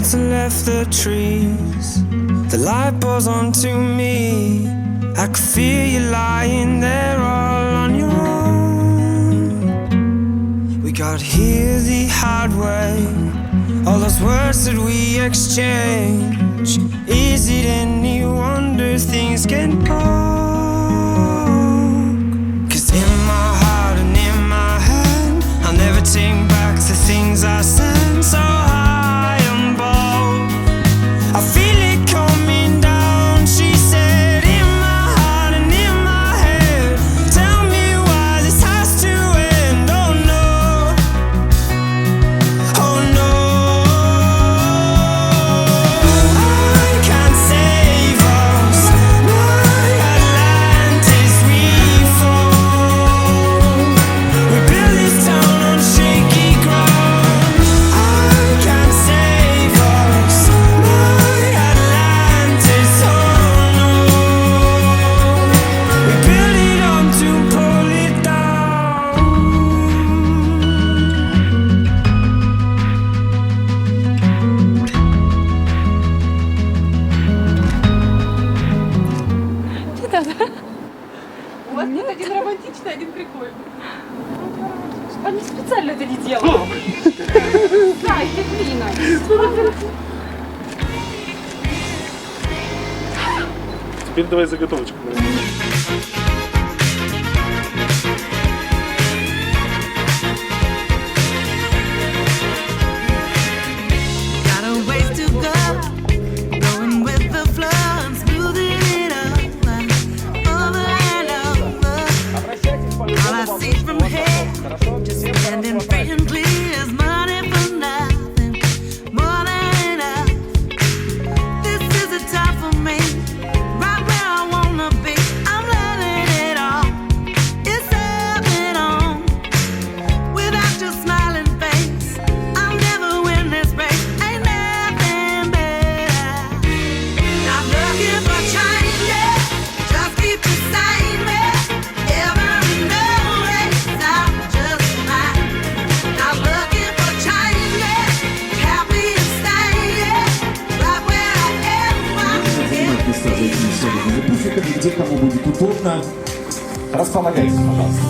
clouds and left the trees. The light pours onto me. I could feel you lying there all on your own. We got here the hard way. All those words that we exchange. Is it any wonder things can go? Cause in my heart and in my hand, I'll never take back the things I said. So high and bold, I feel it coming down. She said, in my heart and in my head, tell me why this has to end. Oh no, oh no, I can't save us. My Atlantis, we fall. We build this town on shaky ground. I can't save us. My Atlantis, oh no. We build it up to pull it down. У вас нет один романтичный, один прикольный. Они специально это не делают. Да, и глина. Теперь давай заготовочку. Got a ways to go, going with the flow and smoothing it up, over and over. All I see from here, just standing free and clear, is money for nothing, more than enough. This is a time for me, right where I wanna be. I'm letting it all, it's happening on. Without your smiling face, I'll never win this race. Ain't nothing better. Not looking for changes, just keep the same way. Every no race, I'm just mine. Not looking for changes, happy and staying right where I am. Занимать места за этими столиками буфетами, где кому будет удобно. Располагайтесь, пожалуйста.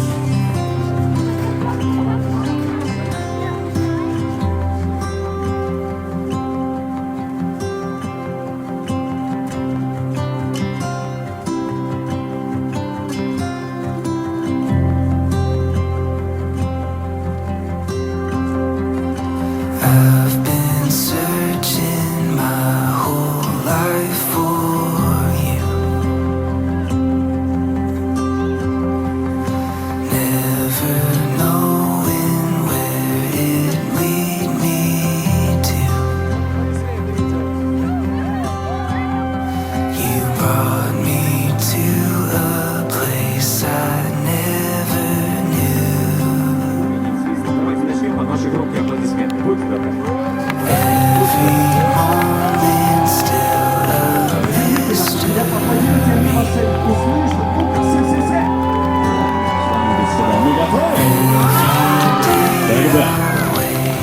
I've been searching my whole life for you. Never knowing where it'd lead me to. You brought me to a place I never knew. Every moment still a mystery.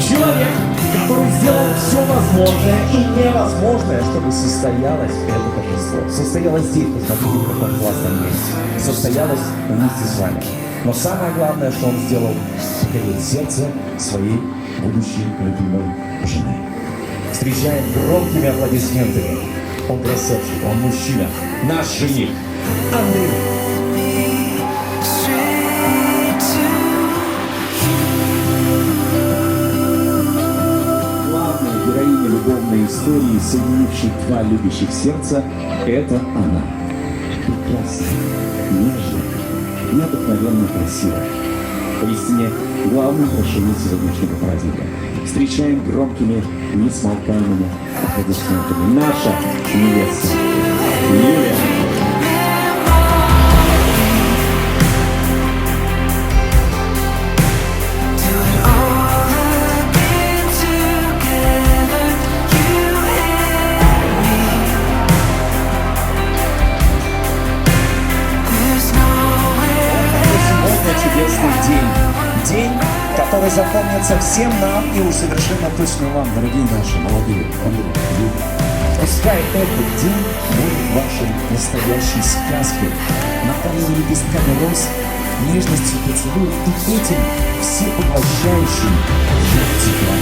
Человек, который сделал все возможное и невозможное, чтобы состоялось это торжество. Состоялось здесь, посмотрите, в каком классном месте. Состоялось вместе с вами. Но самое главное, что он сделал, покорил сердце своей будущей любимой жены. Встречаем громкими аплодисментами. Он красавчик, он мужчина, наш жених Андрей. Straight to Главная героиня любовной истории, соединивших два любящих сердца, это она. Прекрасная, нежная, необыкновенно красивая. Поистине, главное украшение сегодняшнего праздника. Встречаем громкими, несмолкаемыми аплодисментами. Наша невеста Юлия. который запомнится всем нам и уж совершенно точно вам, дорогие наши молодые люди. Пускай этот день будет вашей настоящей сказкой, наполненной лепестками роз, нежностью поцелуй и этим всепоглощающим жар тепла.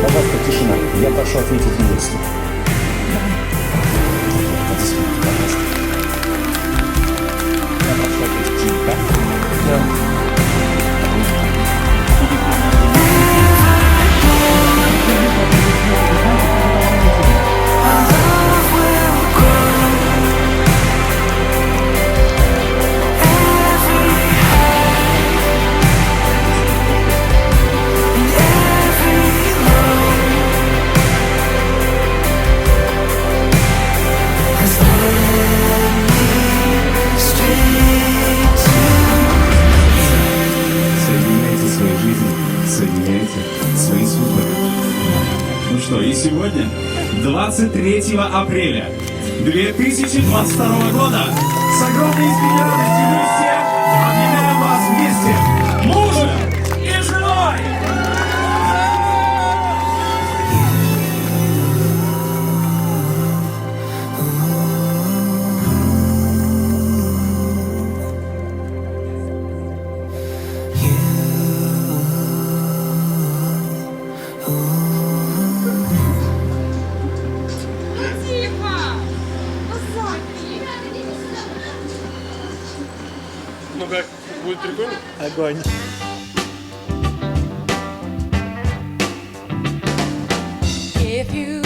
Пожалуйста, тишина. Я прошу ответить невесту. Аплодисменты, пожалуйста. Я прошу ответить. Да? Да. Соединяйте свои судьбы. Ну что, и сегодня, 23 апреля 2022 года, с огромной искренней радостью мы все объявляем вас вместе мужем и женой! Ну как, будет прикольно? Огонь. If you